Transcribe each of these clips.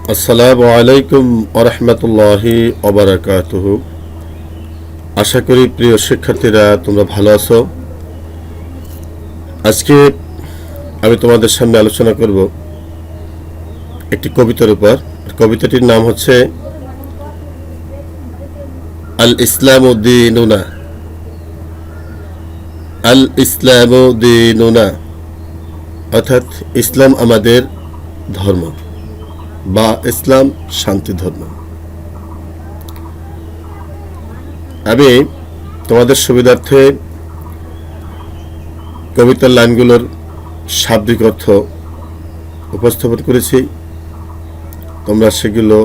আসসালামু আলাইকুম ওয়া রাহমাতুল্লাহি ওয়া বারাকাতুহু। আশা করি প্রিয় শিক্ষার্থীরা তোমরা ভালো আছো। আজকে আমি তোমাদের সামনে আলোচনা করব একটি কবিতার উপর। কবিতাটির নাম হচ্ছে আল ইসলামু দীনুনা। আল ইসলামু দীনুনা অর্থাৎ ইসলাম আমাদের ধর্ম বা ইসলাম শান্তি ধর্ম। আমি তোমাদের সুবিধার্থে কবিতার লাইনগুলোর শাব্দিক অর্থ উপস্থাপন করেছি। তোমরা সেগুলো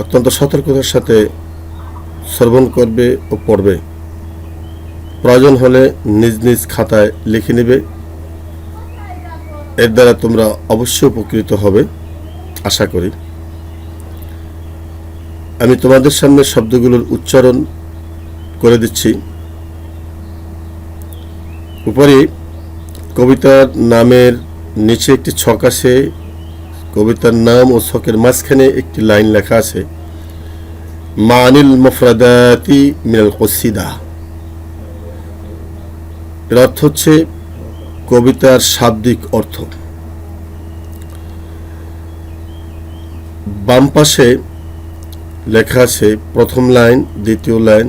অত্যন্ত সতর্কতার সাথে শ্রবণ করবে ও পড়বে। প্রয়োজন হলে নিজ নিজ খাতায় লিখে নেবে। এর দ্বারা তোমরা অবশ্যই উপকৃত হবে আশা করি। আমি তোমাদের সামনে শব্দগুলোর উচ্চারণ করে দিচ্ছি। উপরে কবিতার নামের নিচে একটি ছক আছে। কবিতার নাম ও ছকের মাঝখানে একটি লাইন লেখা আছে, মানিল মুফরাদাতি মিনাল কসিদা। এর অর্থ হচ্ছে কবিতার শাব্দিক অর্থ। বাম পাশে লেখা আছে প্রথম লাইন, দ্বিতীয় লাইন,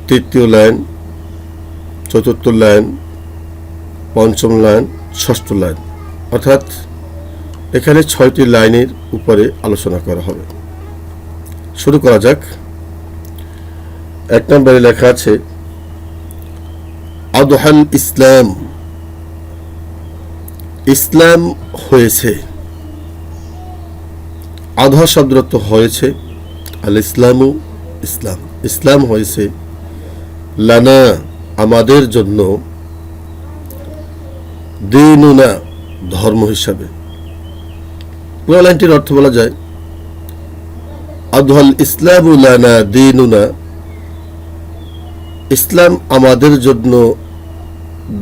তৃতীয় লাইন, চতুর্থ লাইন, পঞ্চম লাইন, ষষ্ঠ লাইন। অর্থাৎ এখানে 6টি লাইনের উপরে আলোচনা করা হবে। শুরু করা যাক। 1 নম্বরে লেখা আছে আদহাল ইসলাম। ইসলাম হয়েছে। আধা শব্দের অর্থ হয়েছে। আল ইসলামু ইসলাম। ইসলাম হয়েছে লানা আমাদের জন্য, দীনুনা ধর্ম হিসাবে। পুরো লাইনটির অর্থ বলা যায় আদহাল ইসলামু লানা দীনুনা। ইসলাম আমাদের জন্য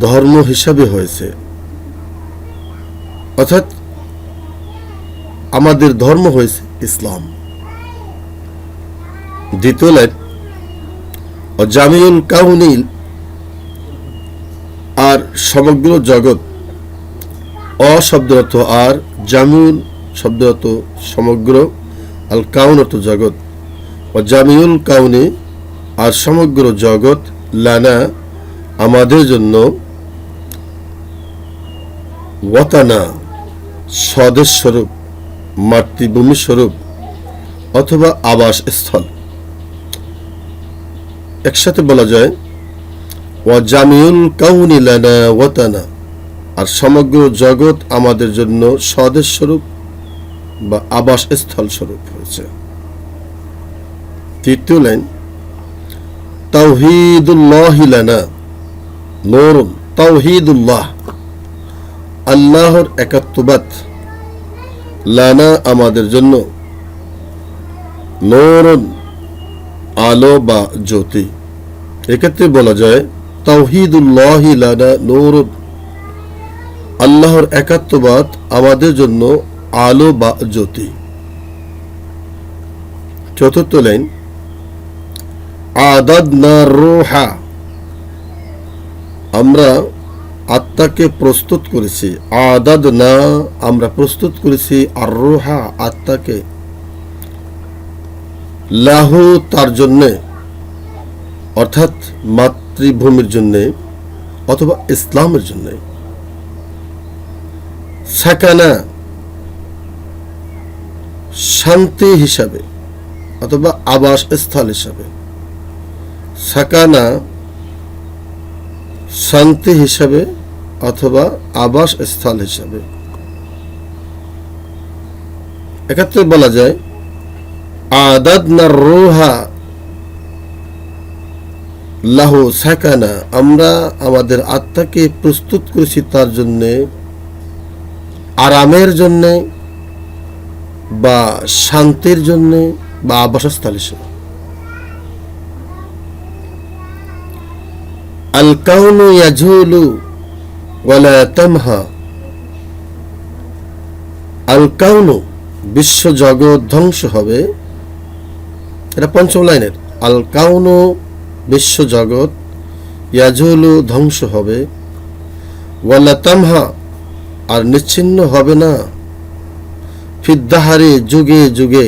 ধর্ম হিসাবে হয়েছে, অর্থাৎ আমাদের ধর্ম হয়েছে ইসলাম। দ্বিতীয় লাইন জামিউল কাউনিল, আর সমগ্র জগৎ। শব্দের অর্থ আর, জামিউল শব্দের অর্থ সমগ্র, আল কাউন অর্থ জগৎ। জামিউল কাউনি আর সমগ্র জগৎ, লানা আমাদের জন্য, ওয়াতানা স্বদেশ স্বরূপ, মাতৃভূমি স্বরূপ অথবা আবাস স্থল। একসাথে বলা যায় ওয়া জামিউল কাউনি লানা ওয়াতানা, আর সমগ্র জগৎ আমাদের জন্য স্বদেশ স্বরূপ বা আবাস স্থল স্বরূপ হয়েছে। তৃতীয় লাইন তাওহীদুল্লাহ লানা নূরুন। তাওহীদুল্লাহ আল্লাহর একাত্মবাদ, লানা আমাদের জন্য, নূরুন আলো বা জ্যোতি। এক্ষেত্রে বলা যায় তাওহীদুল্লাহ লানা নূরুন, আল্লাহর একাত্মবাদ আমাদের জন্য আলো বা জ্যোতি। চতুর্থ লাইন আদাদনা রূহা, আমরা আত্মাকে প্রস্তুত করেছি। আদাদনা আমরা প্রস্তুত করেছি, আর রূহা আত্মাকে, লাহু তার জন্যে, অর্থাৎ মাতৃভূমির জন্যে অথবা ইসলামের জন্যে। সাকানা শান্তি হিসাবে অথবা আবাস স্থল হিসাবে। সাকানা শান্তি হিসাবে অথবা আবাস স্থল হিসাবে। এক্ষেত্রে বলা যায় আদাদনা রূহা লাহু সাকানা, আমরা আমাদের আত্মাকে প্রস্তুত করেছি তার জন্যে, আরামের জন্যে বা শান্তির জন্যে বা আবাসস্থল হিসেবে। আল কাউনু ইয়াজুলু ওয়ালা তামহা, আল কাউনু বিশ্ব জগৎ ধ্বংস হবে, এটা পঞ্চম লাইনের। আল কাউনু বিশ্ব জগৎ, ইয়াজুলু ধ্বংস হবে, ওয়ালা তামহা আর নিচ্ছিন্ন হবে না, ফিদ্দাহারে যুগে যুগে,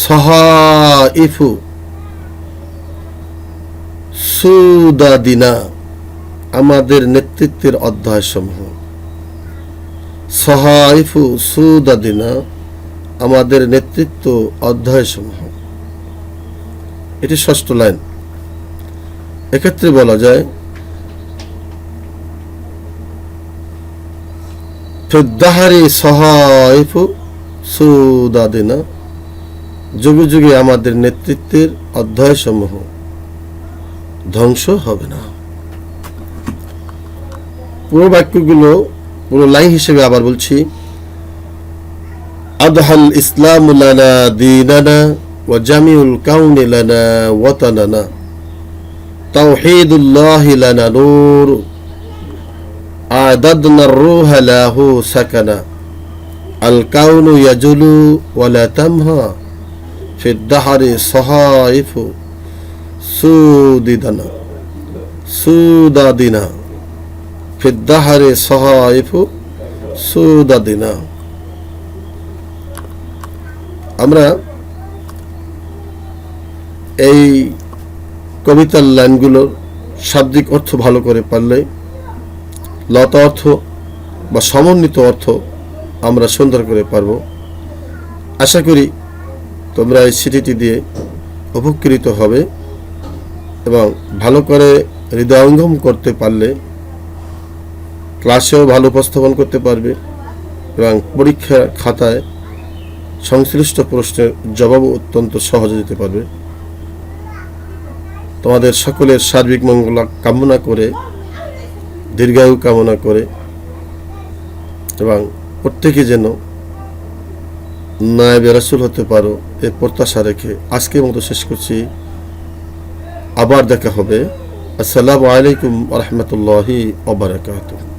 সহাইফু সুদাদিনা আমাদের নেতৃত্বের অধ্যায়সমূহ, সহাইফু সুদাদিনা আমাদের নেতৃত্ব অধ্যায়সমূহ। এটি ষষ্ঠ লাইন। এক্ষেত্রে বলা যায় ফিদ্দাহারি সহাইফু সুদাদিনা যুগে যুগে আমাদের নেতৃত্বের অধ্যায়সমূহ ধ্বংস হবে না। পুরো বাক্যগুলো পুরো লাইন হিসেবে আবার বলছি। আদহাল ইসলামু লানা দীনানা ওয়া জামিউল কাউনি লানা ওয়াতানানা, তাওহীদুল্লাহি লানা নূর, আদাদনা রূহা লাহু সাকানা, আল কাউনু ইয়াজুলু ওয়ালা তামহা, ফিদ্দাহারি সহাইফু সুদাদিনা, ফিদ্দাহারি সহাইফু সুদাদিনা। আমরা এই কবিতার লাইনগুলোর শাব্দিক অর্থ ভালো করে পারলে লতা অর্থ বা সমন্বিত অর্থ আমরা সুন্দর করে পারব। আশা করি তোমরা এই সিডিটি দিয়ে উপকৃত হবে এবং ভালো করে হৃদয়ঙ্গম করতে পারলে ক্লাসেও ভালো উপস্থাপন করতে পারবে এবং পরীক্ষার খাতায় সংশ্লিষ্ট প্রশ্নের জবাবও অত্যন্ত সহজে দিতে পারবে। তোমাদের সকলের সার্বিক মঙ্গল কামনা করে, দীর্ঘায়ু কামনা করে এবং প্রত্যেকে যেন নায়েবে রাসূল হতে পারো এই প্রত্যাশা রেখে আজকের মতো শেষ করছি। আবার দেখা হবে। আসসালামু আলাইকুম ওয়া রাহমাতুল্লাহি ওয়া বারাকাতুহু।